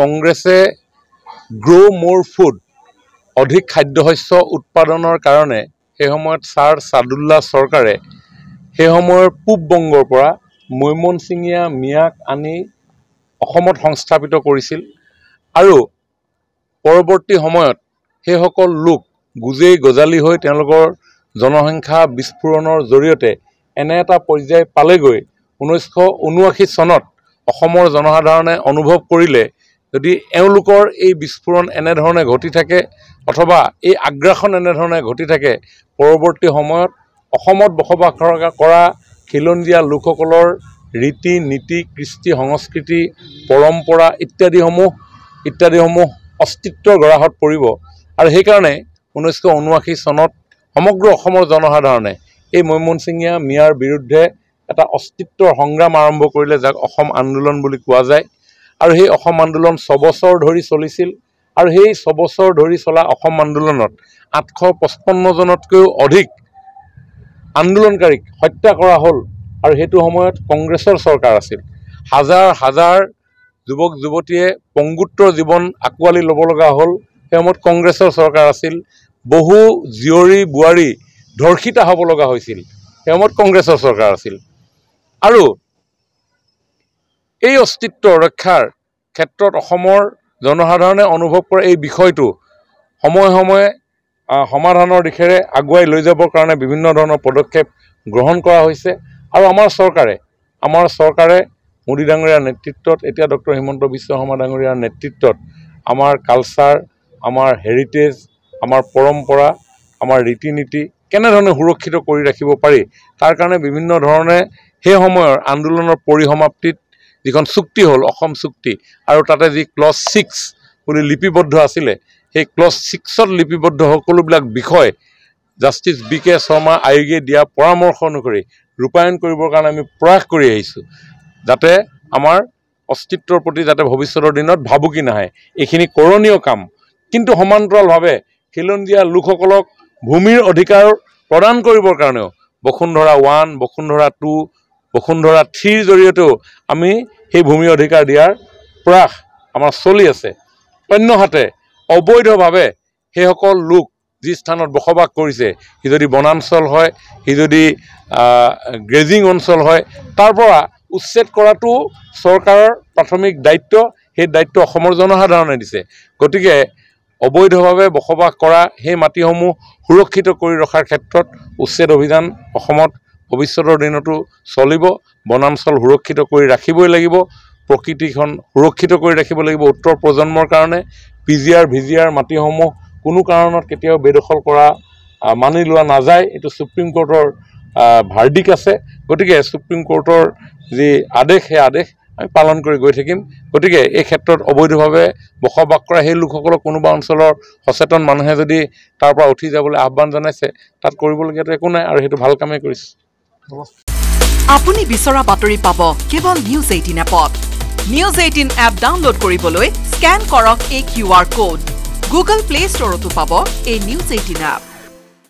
কংগ্ৰেছে গ্ৰ' মোৰ ফুড অধিক খাদ্যশস্য উৎপাদনৰ কাৰণে সেই সময়ত ছাৰ ছাদুল্লা চৰকাৰে সেই সময়ৰ পূব বংগৰ পৰা মৈমনছিঙীয়া মিয়াক আনি অসমত সংস্থাপিত কৰিছিল আৰু পৰৱৰ্তী সময়ত সেইসকল লোক গুজেই গজালি হৈ তেওঁলোকৰ জনসংখ্যা বিস্ফোৰণৰ জৰিয়তে এনে এটা পৰ্যায় পালেগৈ 1979 চনত অসমৰ জনসাধাৰণে অনুভৱ কৰিলে যদি এওঁলোকৰ এই বিস্ফোৰণ এনেধৰণে ঘটি থাকে অথবা এই আগ্ৰাসন এনেধৰণে ঘটি থাকে পৰৱৰ্তী সময়ত অসমত বসবাস কৰা খিলঞ্জীয়া লোকসকলৰ ৰীতি নীতি কৃষ্টি সংস্কৃতি পৰম্পৰা ইত্যাদিসমূহ অস্তিত্বৰ গৰাহত পৰিব আৰু সেইকাৰণে 1979 চনত সমগ্ৰ অসমৰ জনসাধাৰণে এই মৈমনছিঙীয়া মিয়াৰ বিৰুদ্ধে এটা অস্তিত্বৰ সংগ্ৰাম আৰম্ভ কৰিলে যাক অসম আন্দোলন বুলি কোৱা যায় আৰু সেই অসম আন্দোলন 6 বছৰ ধৰি চলিছিল আৰু সেই 6 বছৰ ধৰি চলা অসম আন্দোলনত 855 জনতকৈও অধিক আন্দোলনকাৰীক হত্যা কৰা হ'ল আৰু সেইটো সময়ত কংগ্ৰেছৰ চৰকাৰ আছিল হাজাৰ হাজাৰ যুৱক যুৱতীয়ে পংগুত্ৰৰ জীৱন আকোৱালি ল'ব লগা হ'ল সেই সময়ত কংগ্ৰেছৰ চৰকাৰ আছিল বহু জীয়ৰী বুৱাৰী ধৰ্ষিতা হ'ব লগা হৈছিল সেই সময়ত কংগ্ৰেছৰ চৰকাৰ আছিল আৰু এই অস্তিত্ব ৰক্ষাৰ ক্ষেত্ৰত অসমৰ জনসাধাৰণে অনুভৱ কৰা এই বিষয়টো সময়ে সময়ে সমাধানৰ দিশেৰে আগুৱাই লৈ যাবৰ কাৰণে বিভিন্ন ধৰণৰ পদক্ষেপ গ্ৰহণ কৰা হৈছে আৰু আমাৰ চৰকাৰে মোদী ডাঙৰীয়াৰ নেতৃত্বত এতিয়া ডক্টৰ হিমন্ত বিশ্ব শৰ্মা ডাঙৰীয়াৰ নেতৃত্বত আমাৰ কালচাৰ আমাৰ হেৰিটেজ আমাৰ পৰম্পৰা আমাৰ ৰীতি নীতি কেনেধৰণে সুৰক্ষিত কৰি ৰাখিব পাৰি তাৰ কাৰণে বিভিন্ন ধৰণে সেই সময়ৰ আন্দোলনৰ পৰিসমাপ্তিত যিখন চুক্তি হ'ল অসম চুক্তি আৰু তাতে যি ক্লজ 6 বুলি লিপিবদ্ধ আছিলে সেই ক্লজ 6ত লিপিবদ্ধ সকলোবিলাক বিষয় জাষ্টিছ বি.কে. শৰ্মা আয়োগে দিয়া পৰামৰ্শ অনুসৰি ৰূপায়ণ কৰিবৰ কাৰণে আমি প্ৰয়াস কৰি আহিছোঁ যাতে আমাৰ অস্তিত্বৰ প্ৰতি যাতে ভৱিষ্যতৰ দিনত ভাবুকি নাহে এইখিনি কৰণীয় কাম কিন্তু সমান্তৰালভাৱে খিলঞ্জীয়া লোকসকলক ভূমিৰ অধিকাৰ প্ৰদান কৰিবৰ কাৰণেও বসুন্ধৰা 1 বসুন্ধৰা 2 বসুন্ধৰা 3ৰ জৰিয়তেও আমি সেই ভূমি অধিকাৰ দিয়াৰ প্ৰয়াস আমাৰ চলি আছে অন্যহাতে অবৈধভাৱে সেইসকল লোক যি স্থানত বসবাস কৰিছে সি যদি বনাঞ্চল হয় সি যদি গ্ৰেজিং অঞ্চল হয় তাৰ পৰা উচ্ছেদ কৰাটো চৰকাৰৰ প্ৰাথমিক দায়িত্ব সেই দায়িত্ব অসমৰ জনসাধাৰণে দিছে গতিকে অবৈধভাৱে বসবাস কৰা সেই মাটিসমূহ সুৰক্ষিত কৰি ৰখাৰ ক্ষেত্ৰত উচ্ছেদ অভিযান অসমত ভৱিষ্যতৰ দিনতো চলিব বনাঞ্চল সুৰক্ষিত কৰি ৰাখিবই লাগিব প্ৰকৃতিখন সুৰক্ষিত কৰি ৰাখিব লাগিব উত্তৰ প্ৰজন্মৰ কাৰণে পিজিআৰ ভিজিআৰ মাটিসমূহ কোনো কাৰণত কেতিয়াও বেদখল কৰা মানি লোৱা নাযায় এইটো সুপ্ৰিম কোৰ্টৰ ভাৰ্ডিক আছে গতিকে সুপ্ৰিম কোৰ্টৰ যি আদেশ সেই আদেশ আমি পালন কৰি গৈ থাকিম গতিকে এই ক্ষেত্ৰত অবৈধভাৱে বসবাস কৰা সেই লোকসকলক কোনোবা অঞ্চলৰ সচেতন মানুহে যদি তাৰ পৰা উঠি যাবলৈ আহ্বান জনাইছে তাত কৰিবলগীয়াটো একো নাই আৰু সেইটো ভাল কামেই কৰিছে আপুনি বিচৰা বাতৰি পাব কেৱল নিউজ 18 এপত নিউজ 18 এপ ডাউনলোড কৰিবলৈ স্ক্যান কৰক এই QR কোড গুগল প্লে ষ্টৰতো পাব এই নিউজ 18 এপ